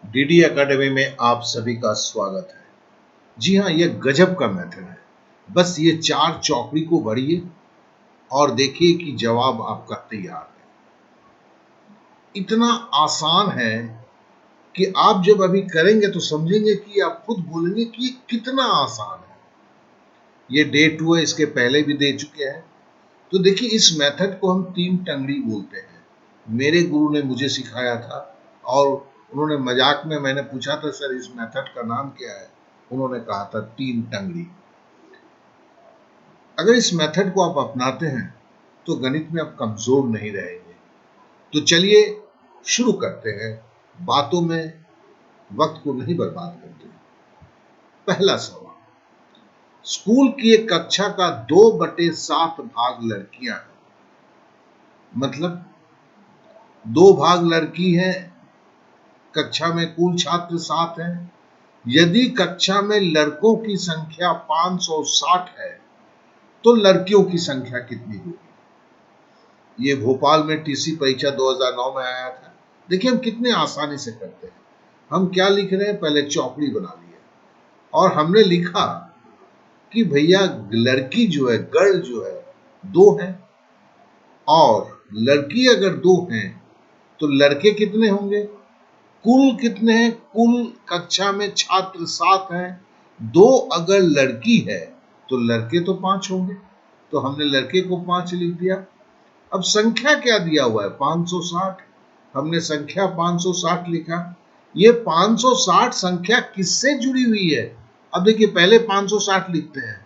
DD academy में आप सभी का स्वागत है। जी हाँ, यह गजब का मेथड है। बस ये 4 चौकड़ी को भरिए और देखिए कि जवाब आपका तैयार है। इतना आसान है कि आप जब अभी करेंगे तो समझेंगे कि आप खुद बोलेंगे कि ये कितना आसान है। ये डे 2 है, इसके पहले भी दे चुके हैं। तो देखिए, इस मेथड को हम 3 टंगड़ी बोलते हैं। मेरे गुरु ने मुझे सिखाया था और उन्होंने मजाक में, मैंने पूछा था सर इस मेथड का नाम क्या है, उन्होंने कहा था 3 टंगड़ी। अगर इस मेथड को आप अपनाते हैं तो गणित में आप कमजोर नहीं रहेंगे। तो चलिए शुरू करते हैं, बातों में वक्त को नहीं बर्बाद करते। पहला सवाल, स्कूल की एक कक्षा का 2/7 भाग लड़कियां हैं, मतलब 2 भाग लड़की हैं। कक्षा में कुल छात्र 7 हैं। यदि कक्षा में लड़कों की संख्या 560 है तो लड़कियों की संख्या कितनी होगी? ये भोपाल में टीसी परीक्षा 2009 में आया था। देखिए हम कितने आसानी से करते हैं। हम क्या लिख रहे हैं, पहले चौकड़ी बना लिया और हमने लिखा कि भैया लड़की जो है, गर्ल जो है 2 है और लड़की अगर 2 हैं तो लड़के कितने होंगे? कुल कितने हैं? कुल कक्षा में छात्र 7 हैं। 2 अगर लड़की है तो लड़के तो 5 होंगे, तो हमने लड़के को 5 लिख दिया। अब संख्या क्या दिया हुआ है? 560। हमने संख्या 560 लिखा। ये 560 संख्या किससे जुड़ी हुई है? अब देखिए, पहले 560 लिखते हैं,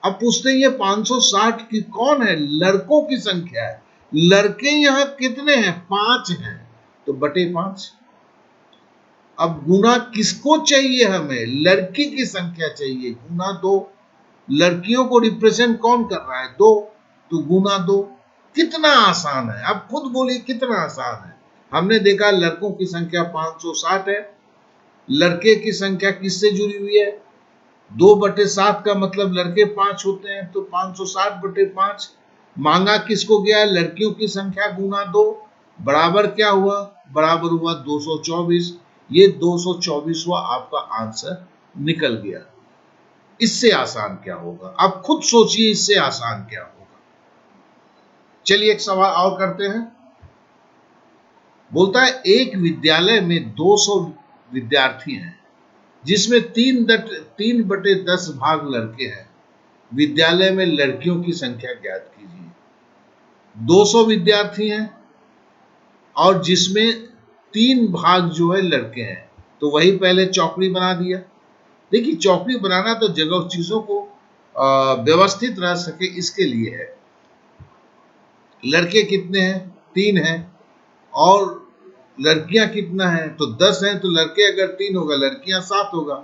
अब पूछते हैं ये 560 की कौन है? लड़कों की संख्या है। लड़के यहां कितने हैं? 5 हैं, तो बटे 5। अब गुना किसको चाहिए? हमें लड़की की संख्या चाहिए, गुना 2। लड़कियों को रिप्रेजेंट कौन कर रहा है? 2, तो गुना 2। कितना आसान है, आप खुद बोलिए कितना आसान है। हमने देखा लड़कों की संख्या 560 है। लड़के की संख्या किससे जुड़ी हुई है? 2/7 का मतलब लड़के 5 होते हैं, तो 560/5। मांगा किसको गया है? लड़कियों की संख्या गुना 2। बराबर क्या हुआ? बराबर हुआ 224। ये 224वां आपका आंसर निकल गया। इससे आसान क्या होगा? आप खुद सोचिए, इससे आसान क्या होगा। चलिए एक सवाल और करते हैं। बोलता है एक विद्यालय में 200 विद्यार्थी हैं, जिसमें 3/10 भाग लड़के हैं। विद्यालय में लड़कियों की संख्या ज्ञात कीजिए। 200 विद्यार्थी हैं और जिसमें 3 भाग जो है लड़के हैं, तो वही पहले चौकड़ी बना दिया। देखिए चौकड़ी बनाना तो जगह चीजों को व्यवस्थित रह सके इसके लिए है। लड़के कितने हैं? 3 हैं। और लड़कियां कितना है? तो 10 हैं। तो लड़के अगर 3 होगा, लड़कियां 7 होगा।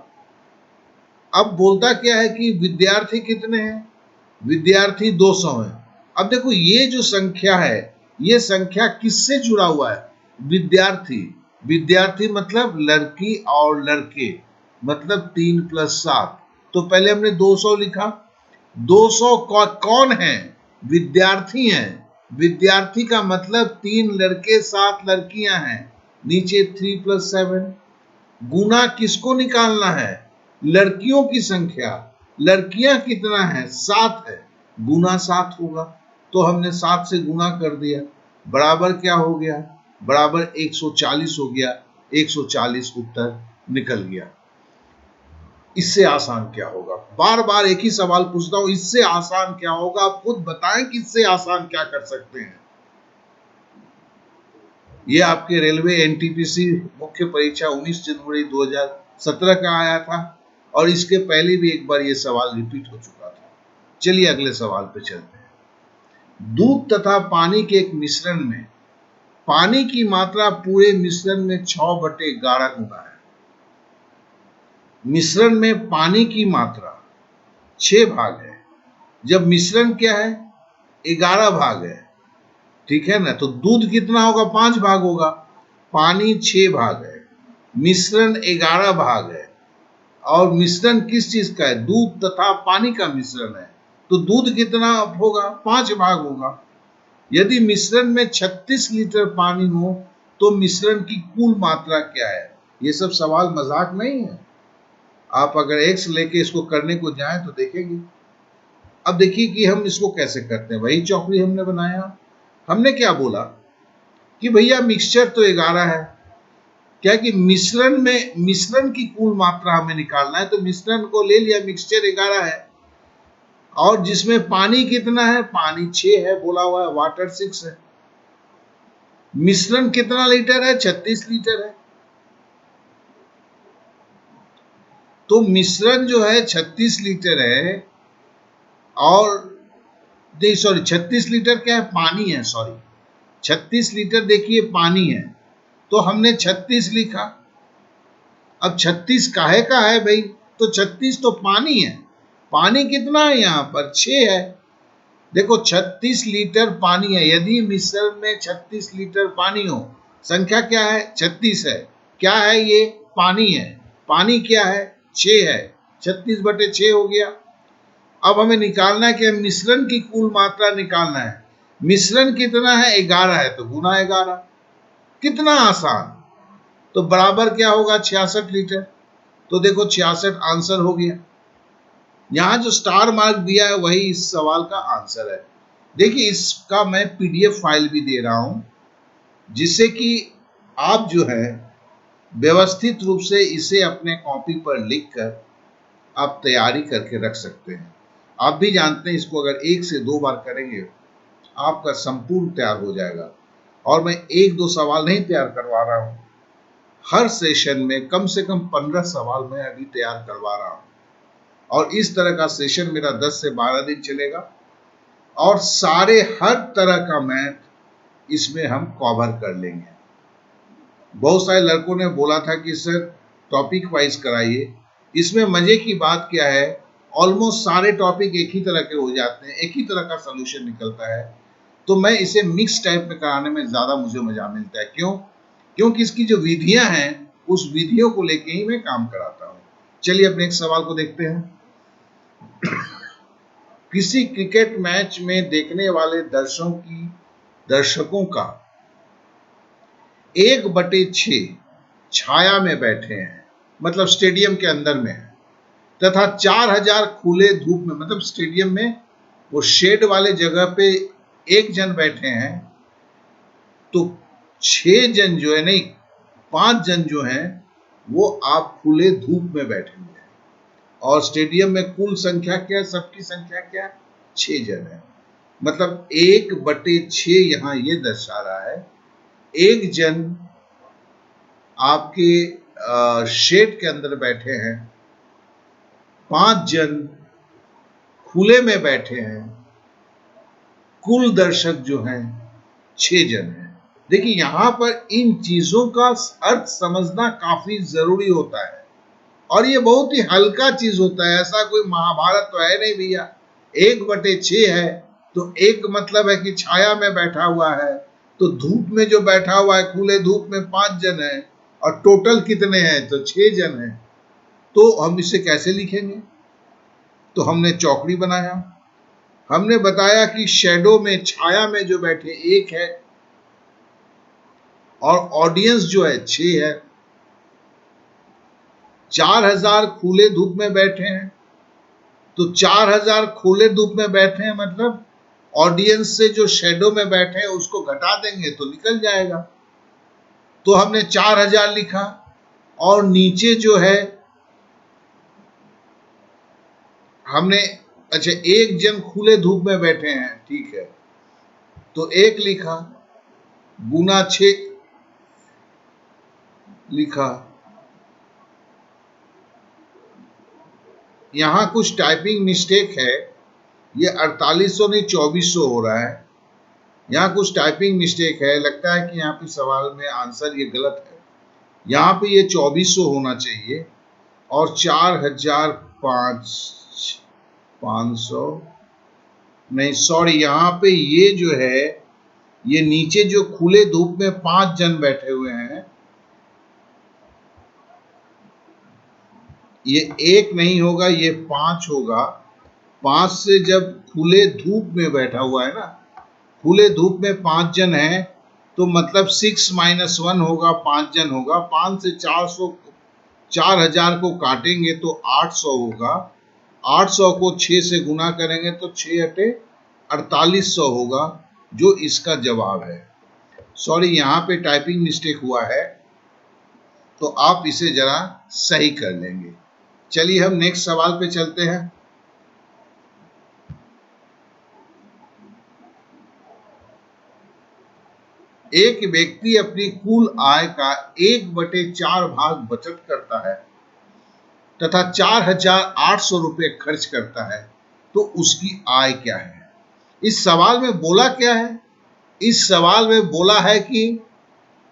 अब बोलता क्या है कि विद्यार्थी कितने हैं? विद्यार्थी 200 हैं। अब देखो ये जो संख्या है, ये संख्या किससे जुड़ा हुआ है? विद्यार्थी। विद्यार्थी मतलब लड़की और लड़के, मतलब 3 + 7। तो पहले हमने 200 लिखा। 200 कौन है? विद्यार्थी हैं। विद्यार्थी का मतलब 3 लड़के 7 लड़कियां हैं। नीचे 3 + 7। गुना किसको निकालना है? लड़कियों की संख्या। लड़कियां कितना है? 7 है। गुना 7 होगा, तो हमने 7 से गुना कर दिया। बराबर क्या हो गया? बराबर 140 हो गया। 140 उत्तर निकल गया। इससे आसान क्या होगा? बार बार एक ही सवाल पूछता हूं, इससे आसान क्या होगा? आप खुद बताएं कि इससे आसान क्या कर सकते हैं। ये आपके रेलवे एनटीपीसी मुख्य परीक्षा 19 जनवरी 2017 का आया था और इसके पहले भी एक बार ये सवाल रिपीट हो चुका था। चलिए अगले सवाल पे चलते हैं। दूध तथा पानी के एक मिश्रण में पानी की मात्रा पूरे मिश्रण में 6/11 गुना है। मिश्रण में पानी की मात्रा 6 भाग है, जब मिश्रण क्या है? 11 भाग है, ठीक है ना? तो दूध कितना होगा? 5 भाग होगा। पानी 6 भाग है, मिश्रण 11 भाग है। और मिश्रण किस चीज का है? दूध तथा पानी का मिश्रण है, तो दूध कितना होगा? 5 भाग होगा। यदि मिश्रण में 36 लीटर पानी हो तो मिश्रण की कुल मात्रा क्या है? ये सब सवाल मजाक नहीं है। आप अगर एक्स लेके इसको करने को जाएं तो देखेंगे। अब देखिए कि हम इसको कैसे करते हैं। वही चौकड़ी हमने बनाया। हमने क्या बोला कि भैया मिक्सचर तो 11 है, क्या कि मिश्रण की कुल मात्रा हमें निकालना है, तो मिश्रण को ले लिया, मिक्सचर 11 है। और जिसमें पानी कितना है, पानी 6 है, बोला हुआ है, वाटर 6 है। मिश्रण कितना लीटर है, 36 लीटर है। तो मिश्रण जो है 36 लीटर है, और नहीं सॉरी 36 लीटर क्या है, पानी है, सॉरी 36 लीटर देखिए पानी है, तो हमने 36 लिखा। अब 36 काहे का है भाई, तो 36 तो पानी है। पानी कितना है यहाँ पर, 6 है। देखो 36 लीटर पानी है, यदि मिश्रण में 36 लीटर पानी हो, संख्या क्या है, 36 है। क्या है ये, पानी है। पानी क्या है, 6 है। 36/6 हो गया। अब हमें निकालना है कि मिश्रण की कुल मात्रा निकालना है। मिश्रण कितना है, 11 है, तो गुना 11। कितना आसान। तो बराबर क्या होगा, 66 लीटर। तो देखो 66 आंसर हो गया। यहां जो स्टार मार्क दिया है वही इस सवाल का आंसर है। देखिए इसका मैं पीडीएफ फाइल भी दे रहा हूं, जिससे कि आप जो है व्यवस्थित रूप से इसे अपने कॉपी पर लिखकर आप तैयारी करके रख सकते हैं। आप भी जानते हैं इसको अगर 1 से 2 बार करेंगे आपका संपूर्ण तैयार हो जाएगा। और मैं 1-2 सवाल नहीं तैयार करवा रहा हूं, हर सेशन में कम से कम 15 सवाल मैं अभी तैयार करवा रहा हूं। और इस तरह का सेशन मेरा 10 से 12 दिन चलेगा, और सारे हर तरह का मैथ इसमें हम कवर कर लेंगे। बहुत सारे लड़कों ने बोला था कि सर टॉपिक वाइज कराइए। इसमें मजे की बात क्या है, ऑलमोस्ट सारे टॉपिक एक ही तरह के हो जाते हैं, एक ही तरह का सॉल्यूशन निकलता है। तो मैं इसे मिक्स टाइप में कराने में ज्यादा मुझे मजा मिलता है। क्यों? क्योंकि इसकी जो विधियां हैं उस विधियों को लेके ही मैं काम कराता हूं। चलिए अपने एक सवाल को देखते हैं। किसी क्रिकेट मैच में देखने वाले दर्शकों का 1/6 छाया में बैठे हैं, मतलब स्टेडियम के अंदर में है, तथा 4000 खुले धूप में, मतलब स्टेडियम में वो शेड वाले जगह पे 1 जन बैठे हैं, तो 6 जन जो है, नहीं 5 जन जो हैं वो आप खुले धूप में बैठे हुए हैं। और स्टेडियम में कुल संख्या क्या है, सबकी संख्या क्या है, 6 जन है। मतलब 1/6 यहां ये दर्शा रहा है। 1 जन आपके शेड के अंदर बैठे हैं, 5 जन खुले में बैठे हैं, कुल दर्शक जो हैं 6 जन हैं। देखिए यहां पर इन चीजों का अर्थ समझना काफी जरूरी होता है, और ये बहुत ही हल्का चीज होता है। ऐसा कोई महाभारत तो है नहीं भैया। 1/6 है तो एक मतलब है कि छाया में बैठा हुआ है, तो धूप में जो बैठा हुआ है, खुले धूप में 5 जन है, और टोटल कितने हैं, तो 6 जन हैं। तो हम इसे कैसे लिखेंगे, तो हमने चौकड़ी बनाया। हमने बताया कि शैडो में, छाया में जो बैठे 1 है, और ऑडियंस जो है 6 है। 4000 खुले धूप में बैठे हैं, तो 4000 खुले धूप में बैठे हैं मतलब ऑडियंस से जो शैडो में बैठे हैं उसको घटा देंगे तो निकल जाएगा। तो हमने 4000 लिखा, और नीचे जो है हमने, अच्छा 1 जन खुले धूप में बैठे हैं, ठीक है, तो 1 लिखा, गुना 6 लिखा। यहां कुछ टाइपिंग मिस्टेक है, ये 4800 नहीं 2400 हो रहा है। यहाँ कुछ टाइपिंग मिस्टेक है, लगता है कि यहाँ पे सवाल में आंसर ये गलत है। यहाँ पे ये 2400 होना चाहिए, और 4500 नहीं सॉरी, यहाँ पे ये जो है, ये नीचे जो खुले धूप में 5 जन बैठे हुए हैं, ये 1 नहीं होगा, ये 5 होगा। 5 से जब खुले धूप में बैठा हुआ है ना, खुले धूप में 5 जन हैं, तो मतलब 6 - 1 होगा, 5 जन होगा। 5 से 400 को काटेंगे तो 800 होगा। 800 को 6 से गुना करेंगे तो 6 अटे 4800 होगा, जो इसका जवाब है। सॉरी, यहाँ पे टाइपिंग मिस्टेक हुआ है, तो आप इसे जरा सही कर लेंगे। चलिए हम नेक्स्ट सवाल पे चलते हैं। एक व्यक्ति अपनी कुल आय का 1/4 भाग बचत करता है तथा 4800 रुपये खर्च करता है, तो उसकी आय क्या है? इस सवाल में बोला क्या है? इस सवाल में बोला है कि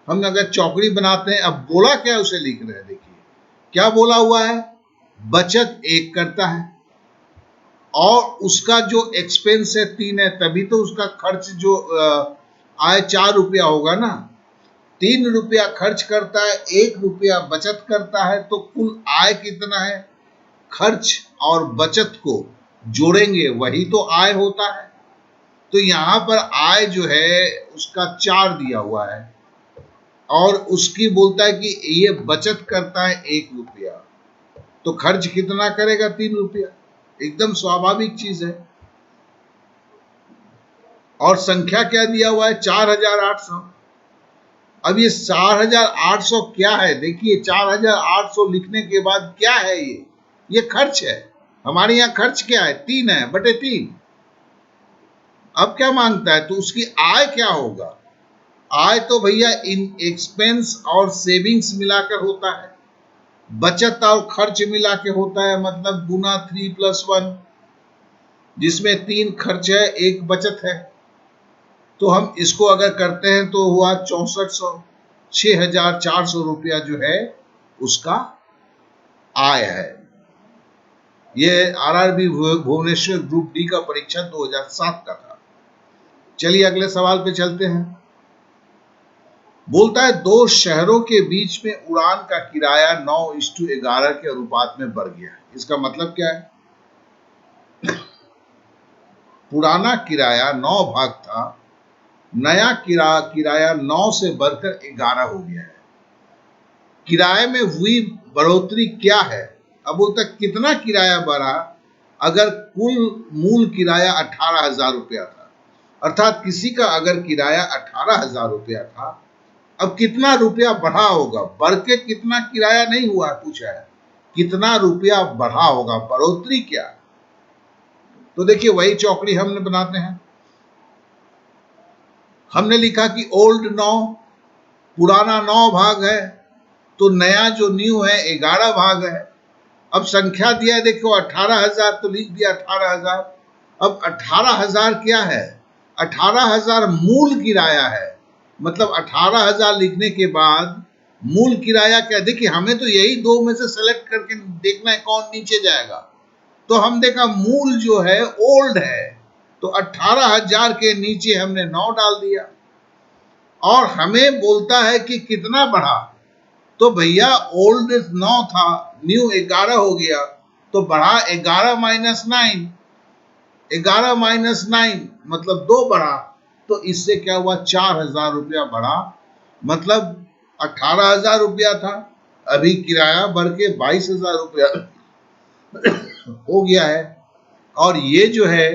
हम अगर चौकड़ी बनाते हैं, अब बोला क्या उसे लिख रहे हैं, देखिए क्या बोला हुआ है। बचत 1 करता है और उसका जो एक्सपेंस है 3 है, तभी तो उसका खर्च जो आय 4 रुपया होगा ना। 3 रुपया खर्च करता है, 1 रुपया बचत करता है, तो कुल आय कितना है? खर्च और बचत को जोड़ेंगे वही तो आय होता है। तो यहां पर आय जो है उसका 4 दिया हुआ है और उसकी बोलता है कि ये बचत करता है 1 रुपया, तो खर्च कितना करेगा? 3 रुपया। एकदम स्वाभाविक चीज है। और संख्या क्या दिया हुआ है? 4800। अब ये 4800 क्या है? देखिए 4800 लिखने के बाद क्या है? ये खर्च है। हमारे यहाँ खर्च क्या है? 3 है बटे 3। अब क्या मांगता है? तो उसकी आय क्या होगा? आय तो भैया इन एक्सपेंस और सेविंग्स मिलाकर होता है, बचत और खर्च मिला के होता है, मतलब गुना 3 + 1, जिसमें 3 खर्च है 1 बचत है। तो हम इसको अगर करते हैं तो हुआ 6400। 6400 रुपया जो है उसका आय है। यह आरआरबी भुवनेश्वर ग्रुप डी का परीक्षा 2007 का था। चलिए अगले सवाल पे चलते हैं। बोलता है 2 शहरों के बीच में उड़ान का किराया 9:11 के अनुपात में बढ़ गया। इसका मतलब क्या है? पुराना किराया 9 भाग था, नया किराया 9 से बढ़कर 11 हो गया है। किराए में हुई बढ़ोतरी क्या है? अब बोलता कितना किराया बढ़ा? अगर कुल मूल किराया 18,000 रुपया था, अर्थात किसी का अगर किराया 18,000 रुपया था, अब कितना रुपया बढ़ा होगा? बढ़ के कितना किराया नहीं हुआ पूछा है, कितना रुपया बढ़ा होगा, बढ़ोतरी क्या? तो देखिए वही चौकड़ी हमने बनाते हैं। हमने लिखा कि ओल्ड 9, पुराना 9 भाग है, तो नया जो न्यू है 11 भाग है। अब संख्या दिया है, देखो 18,000, तो लिख दिया 18,000। अब 18,000 क्या है? 18,000 मूल किराया है, मतलब 18,000 लिखने के बाद मूल किराया क्या? देखिए हमें तो यही 2 में से सेलेक्ट करके देखना है कौन नीचे जाएगा। तो हम देखा मूल जो है ओल्ड है, तो 18,000 के नीचे हमने 9 डाल दिया। और हमें बोलता है कि कितना बढ़ा, तो भैया ओल्ड 9 था, न्यू 11 हो गया, तो बढ़ा 11 - 9। 11 - 9 मतलब 2 बढ़ा, तो इससे क्या हुआ? 4,000 रुपया बढ़ा। मतलब 18,000 रुपया था, अभी किराया बढ़ के 22,000 रुपया हो गया है। और ये जो है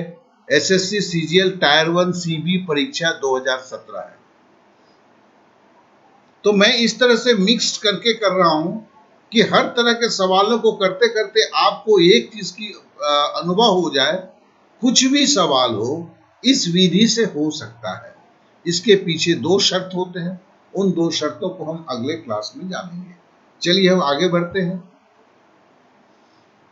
एसएससी सीजीएल टायर 1 सीबी परीक्षा 2017 है। तो मैं इस तरह से मिक्स करके कर रहा हूं कि हर तरह के सवालों को करते करते आपको एक चीज की अनुभव हो जाए, कुछ भी सवाल हो इस विधि से हो सकता है। इसके पीछे 2 शर्त होते हैं, उन 2 शर्तों को हम अगले क्लास में जानेंगे। चलिए हम आगे बढ़ते हैं।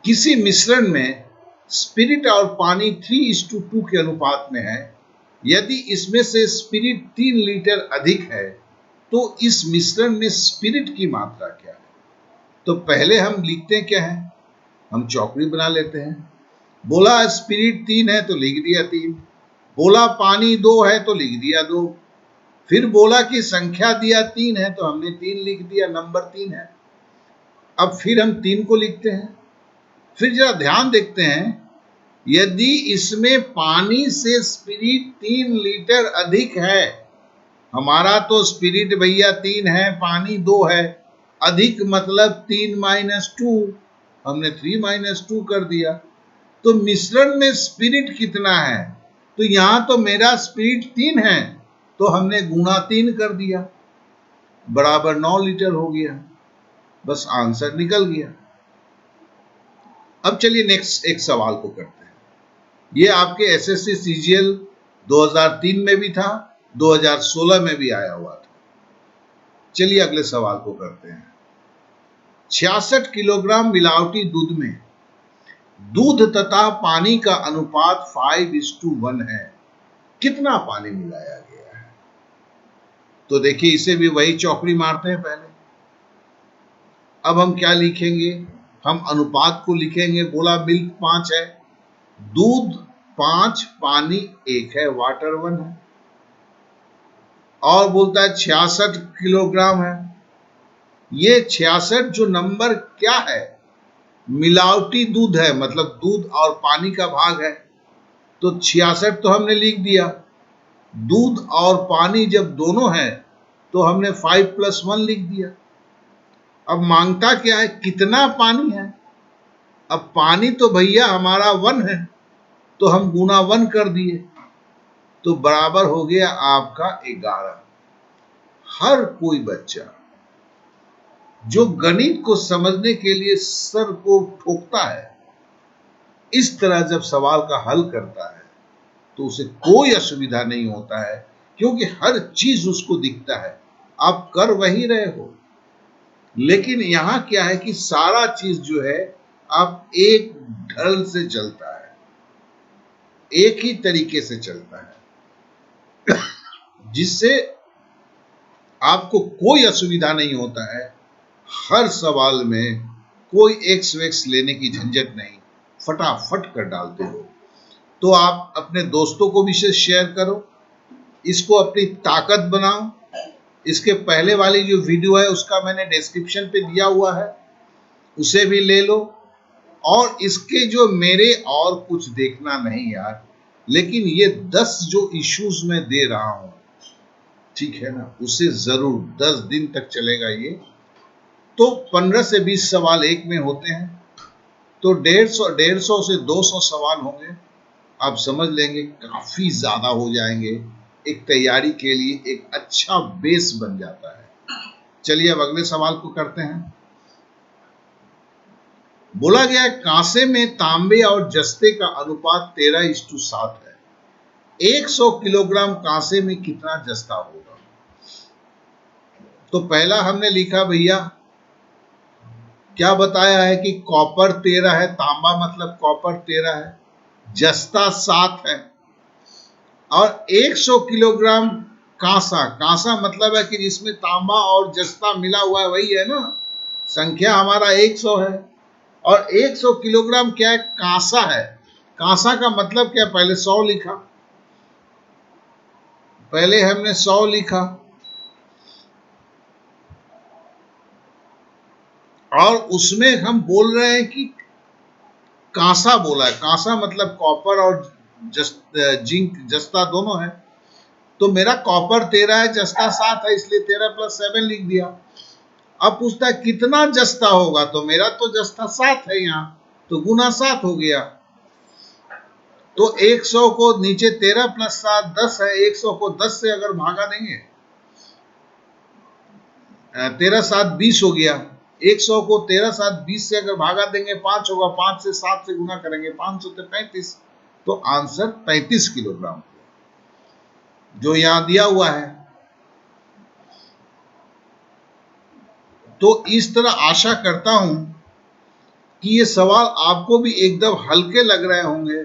किसी मिश्रण में स्पिरिट और पानी 3:2 के अनुपात में है। यदि इसमें से स्पिरिट 3 लीटर अधिक है, तो इस मिश्रण में स्पिरिट की मात्रा क्या है? तो पहले हम लिखते हैं क्या है, हम चौकड़ी बना लेते हैं। बोला स्पिरिट 3 है तो लिख दिया 3, बोला पानी 2 है तो लिख दिया 2, फिर बोला कि संख्या दिया 3 है तो हमने 3 लिख दिया, नंबर 3 है। अब फिर हम 3 को लिखते हैं। फिर जरा ध्यान देखते हैं, यदि इसमें पानी से स्पिरिट 3 लीटर अधिक है, हमारा तो स्पिरिट भैया 3 है, पानी 2 है, अधिक मतलब 3 - 2, हमने 3 - 2 कर दिया। तो मिश्रण में स्पिरिट कितना है? तो यहां तो मेरा स्पिरिट 3 है, तो हमने गुणा 3 कर दिया, बराबर 9 लीटर हो गया। बस आंसर निकल गया। अब चलिए नेक्स्ट एक सवाल को करते हैं। ये आपके एसएससी सीजीएल 2003 में भी था, 2016 में भी आया हुआ था। चलिए अगले सवाल को करते हैं। 66 किलोग्राम मिलावटी दूध में दूध तथा पानी का अनुपात 5:1 है। कितना पानी मिलाया गया है? तो देखिए, इसे भी वही चौकड़ी मारते हैं पहले। अब हम क्या लिखेंगे? हम अनुपात को लिखेंगे। बोला मिल्क 5 है, दूध 5, पानी 1 है, वाटर 1 है। और बोलता है 66 किलोग्राम है। ये 66 जो नंबर क्या है? मिलावटी दूध है, मतलब दूध और पानी का भाग है। तो 66 तो हमने लिख दिया। दूध और पानी जब दोनों है तो हमने 5+1 लिख दिया। अब मांगता क्या है? कितना पानी है? अब पानी तो भैया हमारा 1 है, तो हम गुना 1 कर दिए, तो बराबर हो गया आपका 11। हर कोई बच्चा जो गणित को समझने के लिए सर को ठोकता है, इस तरह जब सवाल का हल करता है तो उसे कोई असुविधा नहीं होता है, क्योंकि हर चीज उसको दिखता है। आप कर वही रहे हो, लेकिन यहां क्या है कि सारा चीज जो है आप एक ढंग से चलता है, एक ही तरीके से चलता है, जिससे आपको कोई असुविधा नहीं होता है। हर सवाल में कोई एक्स वेक्स लेने की झंझट नहीं, फटाफट कर डालते हो। तो आप अपने दोस्तों को भी शेयर करो, इसको अपनी ताकत बनाओ। इसके पहले वाली जो वीडियो है उसका मैंने डिस्क्रिप्शन पे दिया हुआ है, उसे भी ले लो। और इसके जो मेरे और कुछ देखना नहीं यार, लेकिन ये 10 जो इश्यूज मैं दे रहा हूं, ठीक है ना, उसे जरूर 10 दिन तक चलेगा ये। तो 15 से 20 सवाल एक में होते हैं, तो 150 से 200 सवाल होंगे। आप समझ लेंगे काफी ज्यादा हो जाएंगे, एक तैयारी के लिए एक अच्छा बेस बन जाता है। चलिए अब अगले सवाल को करते हैं। बोला गया है कांसे में तांबे और जस्ते का अनुपात 13:7 है। 100 किलोग्राम कांसे में कितना जस्ता होगा? तो पहला हमने लिखा भैया, क्या बताया है कि कॉपर 13 है, तांबा मतलब कॉपर 13 है, जस्ता 7 है। और 100 किलोग्राम कांसा, कांसा मतलब है कि जिसमें तांबा और जस्ता मिला हुआ है, वही है ना। संख्या हमारा 100 है, और 100 किलोग्राम क्या है? कांसा है। कांसा का मतलब क्या? पहले 100 लिखा, पहले हमने 100 लिखा, और उसमें हम बोल रहे हैं कि कांसा बोला है। कांसा मतलब कॉपर और जिंक, जस्ता दोनों है। तो मेरा कॉपर 13 है, जस्ता 7 है, इसलिए 13+7 लिख दिया। अब पूछता है कितना जस्ता होगा, तो मेरा तो जस्ता 7 है यहाँ, तो गुना 7 हो गया। तो 100 को नीचे 13+7 10 है, 100 को 10 से अगर भागा देंगे, 13×7 20 हो गया। 100 को 13×7 20 से अगर भागा देंगे 5 होगा, 5 से 7 से गुना करेंगे, 5 से 35, तो आंसर 35 किलोग्राम जो यहां दिया हुआ है। तो इस तरह आशा करता हूं कि ये सवाल आपको भी एकदम हल्के लग रहे होंगे,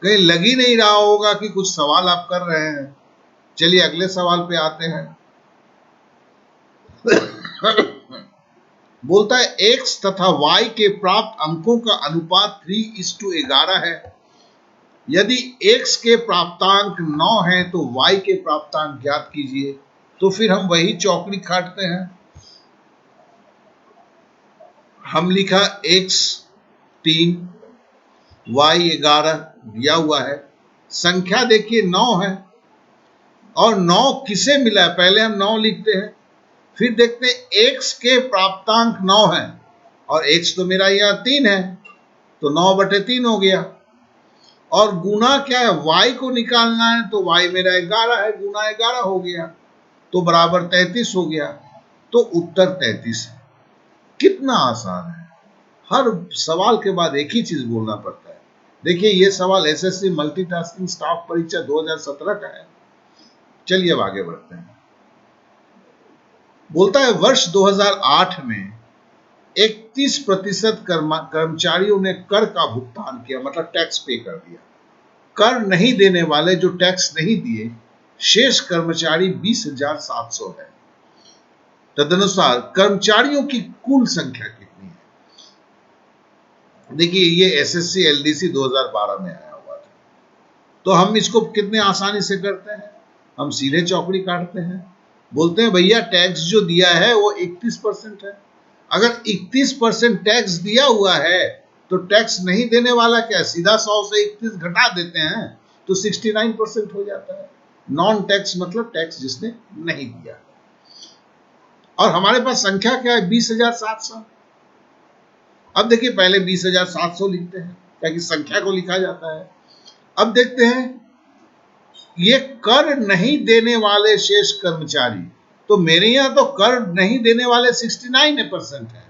कहीं लग ही नहीं रहा होगा कि कुछ सवाल आप कर रहे हैं। चलिए अगले सवाल पे आते हैं। बोलता है x तथा y के प्राप्त अंकों का अनुपात 3:11 है। यदि x के प्राप्तांक 9 है तो y के प्राप्तांक ज्ञात कीजिए। तो फिर हम वही चौकड़ी काटते हैं। हम लिखा x 3, y 11 दिया हुआ है, संख्या देखिए 9 है, और 9 किसे मिला है, पहले हम 9 लिखते हैं, फिर देखते हैं x के प्राप्तांक 9 है और x तो मेरा यहाँ 3 है, तो 9/3 हो गया। और गुना क्या है, y को निकालना है, तो y मेरा 11 है, गुना 11 हो गया, तो बराबर 33 हो गया। तो उत्तर 33 है। कितना आसान है, हर सवाल के बाद एक ही चीज बोलना पड़ता है। देखिए ये सवाल एसएससी मल्टीटास्किंग स्टाफ परीक्षा 2017 का है। चलिए अब आगे बढ़ते हैं। बोलता है वर्ष 2008 में 31% कर्मचारियों ने कर का भुगतान किया, मतलब टैक्स पे कर दिया। कर नहीं देने वाले, जो टैक्स नहीं दिए, शेष कर्मचारी 20,700 है। तदनुसार कर्मचारियों की कुल संख्या कितनी है? देखिए ये एसएससी एलडीसी 2012 में आया हुआ था। तो हम इसको कितने आसानी से करते हैं, हम सीधे चौकड़ी काटते हैं। बोलते हैं भैया टैक्स जो दिया है वो 31% है। अगर 31% टैक्स दिया हुआ है तो टैक्स नहीं देने वाला क्या, सीधा 100 से 31 घटा देते हैं तो 69% हो जाता है। नॉन टैक्स मतलब टैक्स जिसने नहीं दिया। और हमारे पास संख्या क्या है, 20,700। अब देखिए पहले 20,700 लिखते हैं ताकि संख्या को लिखा जाता है। अब देखते हैं ये कर नहीं देने वाले शेष कर्मचारी, तो मेरे यहां तो कर नहीं देने वाले 69% है,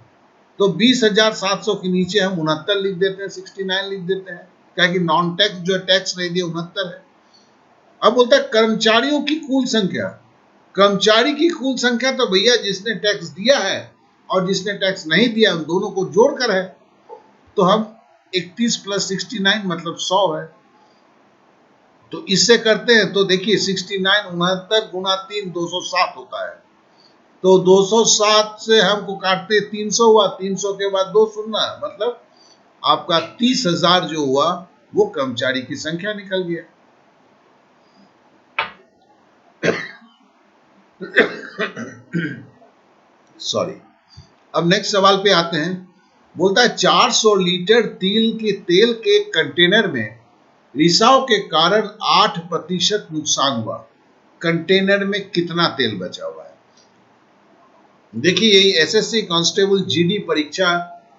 तो 20,700 के नीचे हम 69 लिख देते हैं, 69 लिख देते हैं, क्या कि नॉन टैक्स जो टैक्स नहीं दिया 69 है। अब बोलता है कर्मचारियों की कुल संख्या। कर्मचारी की कुल संख्या तो भैया जिसने टैक्स दिया है और जिसने टैक्स नहीं दिया उन दोनों को जोड़कर है, तो हम 31 + 69 मतलब 100 है। तो इससे करते हैं तो देखिए 69 69 गुना 3 207 होता है। तो 207 से हमको काटते 300 हुआ, 300 के बाद 2 शून्य, मतलब आपका 30,000 जो हुआ वो कर्मचारी की संख्या निकल गया। सॉरी। अब नेक्स्ट सवाल पे आते हैं। बोलता है 400 लीटर तेल के कंटेनर में रिसाव के कारण 8% नुकसान हुआ। कंटेनर में कितना तेल बचा हुआ है? देखिए यही एसएससी कांस्टेबल जीडी परीक्षा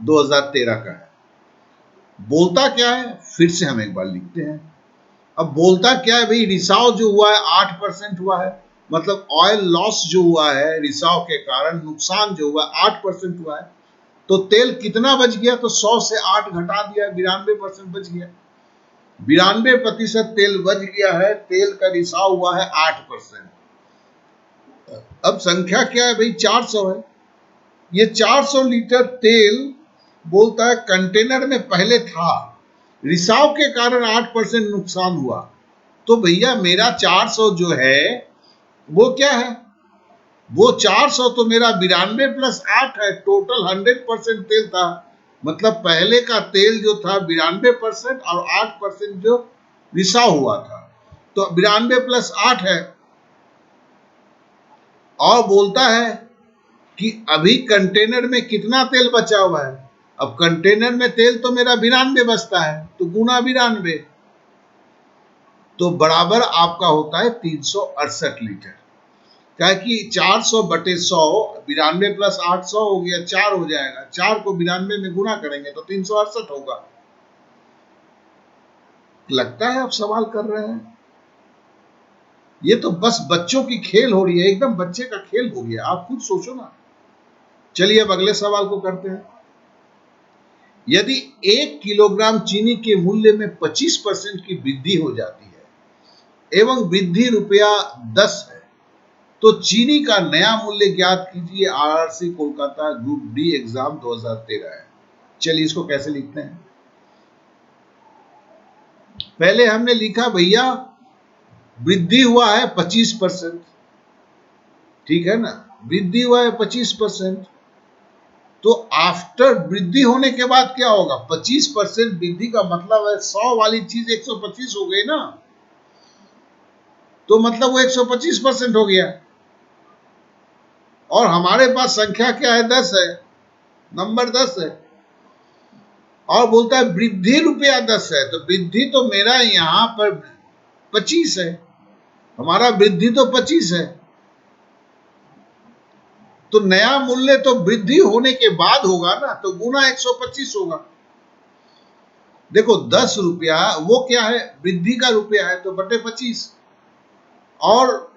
2013 का है। बोलता क्या है, फिर से हम एक बार लिखते हैं। अब बोलता क्या है भाई, रिसाव जो हुआ है 8% हुआ है, मतलब ऑयल लॉस जो हुआ है रिसाव के कारण, नुकसान जो हुआ 8% हुआ है। तो तेल कितना बच गया, तो 100 से 8 घटा दिया, 92% बच गया। 92% तेल बच गया है, तेल का रिसाव हुआ है 8%। अब संख्या क्या है भाई, 400 है। ये 400 लीटर तेल बोलता है कंटेनर में पहले था, रिसाव के कारण 8% नुकसान हुआ। तो भैया मेरा 400 जो है वो क्या है, वो 400 तो मेरा 92 + 8 है, टोटल 100% तेल था। मतलब पहले का तेल जो था 92% और 8% जो रिसाव हुआ था, तो 92 + 8 है। और बोलता है कि अभी कंटेनर में कितना तेल बचा हुआ है। अब कंटेनर में तेल तो मेरा 92 बचता है, तो गुना 92, तो बराबर आपका होता है 368 लीटर। क्या कि 400/100, 92 + 800 हो गया, 4 हो जाएगा, 4 को 92 में गुना करेंगे तो 368 होगा। लगता है आप सवाल कर रहे हैं, ये तो बस बच्चों की खेल हो रही है, एकदम बच्चे का खेल हो गया, आप खुद सोचो ना। चलिए अब अगले सवाल को करते हैं। यदि 1 किलोग्राम चीनी के मूल्य में 25% की वृद्धि हो जाती है एवं वृद्धि ₹10 है, तो चीनी का नया मूल्य ज्ञात कीजिए। RRC Kolkata group D exam 2013 है। चलिए इसको कैसे लिखते हैं। पहले हमने लिखा भैया वृद्धि हुआ है 25%, ठीक है ना, वृद्धि हुआ है 25%। तो आफ्टर वृद्धि होने के बाद क्या होगा, 25% वृद्धि का मतलब है 100 वाली चीज 125 हो गई ना, तो मतलब वो 125% हो गया। और हमारे पास संख्या क्या है, 10 है, नंबर 10 है। और बोलता है वृद्धि ₹10 है, तो वृद्धि तो मेरा यहां पर 25 है, हमारा वृद्धि तो 25 है, तो नया मूल्य तो वृद्धि होने के बाद होगा ना, तो गुना 125 होगा। देखो 10 रुपया वो क्या है, वृद्धि का रुपया है, तो बटे 25। और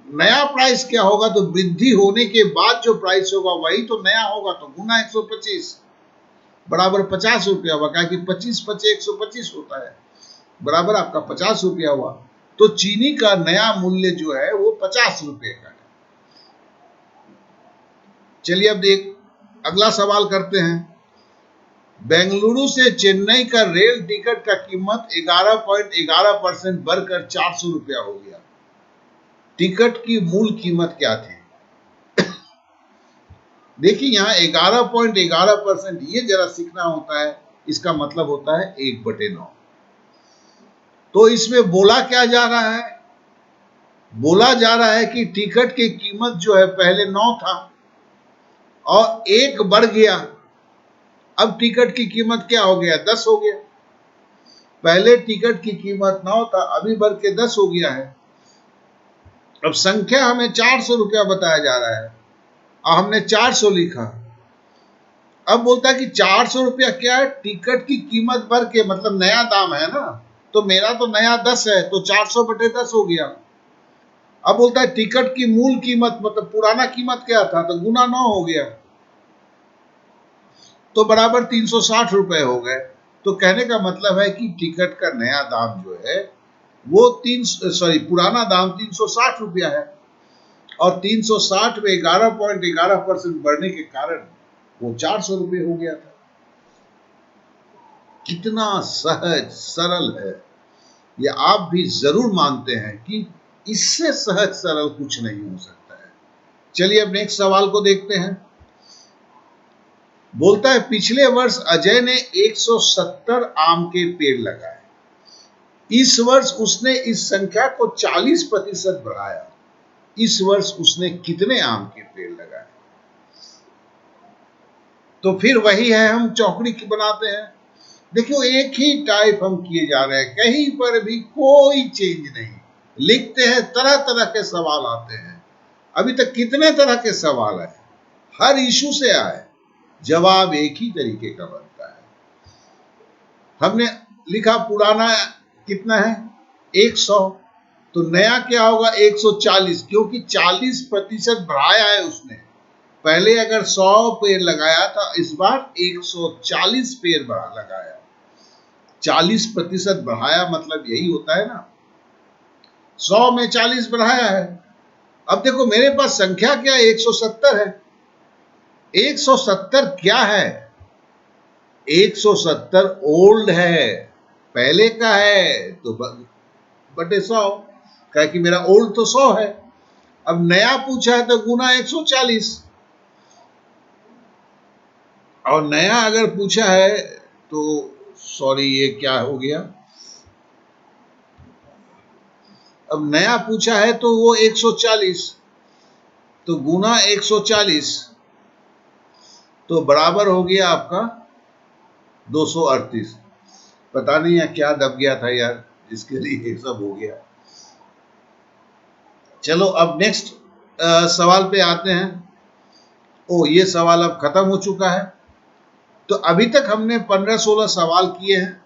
नया प्राइस क्या होगा, तो वृद्धि होने के बाद जो प्राइस होगा वही तो नया होगा, तो गुना 125 बराबर 50 रुपया हुआ। क्या कि 25 पचे 125 होता है, बराबर आपका 50 रुपया हुआ। तो चीनी का नया मूल्य जो है वो 50 रुपये का है। चलिए अब अगला सवाल करते हैं। बेंगलुरु से चेन्नई का रेल टिकट का कीमत 11.11% बढ़कर 400 रुपया हो गया। टिकट की मूल कीमत क्या थी? देखिए यहाँ 11.11%, ये जरा सीखना होता है। इसका मतलब होता है 1/9। तो इसमें बोला क्या जा रहा है? बोला जा रहा है कि टिकट की कीमत जो है पहले 9 था और 1 बढ़ गया, अब टिकट की कीमत क्या हो गया, 10 हो गया। पहले टिकट की कीमत 9 था, अभी बढ़ के 10 हो गया है। अब संख्या हमें 400 रुपया बताया जा रहा है और हमने 400 लिखा। अब बोलता है कि 400 रुपया क्या है, टिकट की कीमत बढ़ के, मतलब नया दाम है ना, तो मेरा तो नया 10 है, तो 400 बटे 10 हो गया। अब बोलता है टिकट की मूल कीमत, मतलब पुराना कीमत क्या था, तो गुना 9 हो गया, तो बराबर 360 रुपए हो गए। तो कहने का मतलब है कि टिकट का नया दाम जो है वो पुराना दाम 360 रुपया है, और 360 में 11.11% बढ़ने के कारण वो 400 रुपये हो गया था। कितना सहज सरल है, ये आप भी जरूर मानते हैं कि इससे सहज सरल कुछ नहीं हो सकता है। चलिए अब नेक्स्ट सवाल को देखते हैं। बोलता है पिछले वर्ष अजय ने 170 आम के पेड़ लगाए, इस वर्ष उसने इस संख्या को 40% बढ़ाया, इस वर्ष उसने कितने आम के पेड़ लगाए? तो फिर वही है, हम चौकड़ी बनाते हैं। देखियो एक ही टाइप हम किए जा रहे हैं, कहीं पर भी कोई चेंज नहीं। लिखते हैं, तरह तरह के सवाल आते हैं। अभी तक कितने तरह के सवाल आए, हर इशू से आए, जवाब एक ही तरीके का बनता है। हमने लिखा पुराना कितना है, 100, तो नया क्या होगा, 140, क्योंकि 40% बढ़ाया है उसने। पहले अगर 100 पेड़ लगाया था, इस बार 140 पेड़ लगाया। 40% बढ़ाया मतलब यही होता है ना, 100 में 40 बढ़ाया है। अब देखो मेरे पास संख्या क्या है, 170 है। 170 क्या है, 170 ओल्ड है, पहले का है, तो बटे 100, क्या कि मेरा ओल्ड तो 100 है। अब नया पूछा है तो गुना 140, और नया अगर पूछा है तो सॉरी ये क्या हो गया, अब नया पूछा है तो वो 140, तो गुना 140, तो बराबर हो गया आपका 238। पता नहीं है क्या दब गया था यार, इसके लिए ये सब हो गया। चलो अब नेक्स्ट सवाल पे आते हैं। ओ ये सवाल अब खत्म हो चुका है। तो अभी तक हमने 15-16 सवाल किए हैं।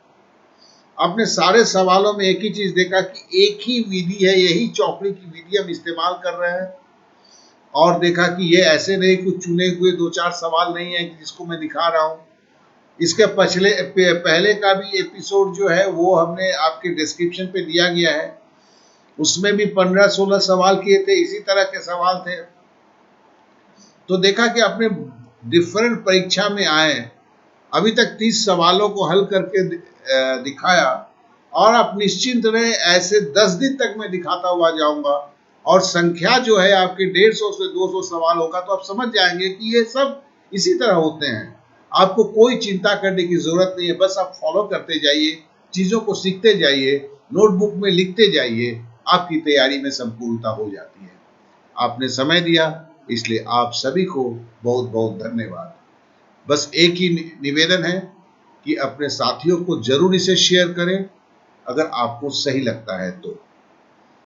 आपने सारे सवालों में एक ही चीज देखा कि एक ही विधि है, यही चौकड़ी की विधि हम इस्तेमाल कर रहे हैं। और देखा कि ये ऐसे नहीं कुछ चुने हुए 2-4 सवाल नहीं है जिसको मैं दिखा रहा हूं। इसके पहले का भी एपिसोड जो है वो हमने आपके डिस्क्रिप्शन पे दिया गया है, उसमें भी 15-16 सवाल किए थे, इसी तरह के सवाल थे। तो देखा कि अपने डिफरेंट परीक्षा में आए, अभी तक 30 सवालों को हल करके दिखाया, और आप निश्चिंत रहे, ऐसे 10 दिन तक मैं दिखाता हुआ जाऊंगा। और संख्या जो है आपकी 150 से 200 सवाल होगा, तो आप समझ जाएंगे कि ये सब इसी तरह होते हैं। आपको कोई चिंता करने की जरूरत नहीं है, बस आप फॉलो करते जाइए, चीजों को सीखते जाइए, नोटबुक में लिखते जाइए, आपकी तैयारी में संपूर्णता हो जाती है। आपने समय दिया, इसलिए आप सभी को बहुत बहुत धन्यवाद। बस एक ही निवेदन है कि अपने साथियों को जरूर इसे शेयर करें, अगर आपको सही लगता है तो।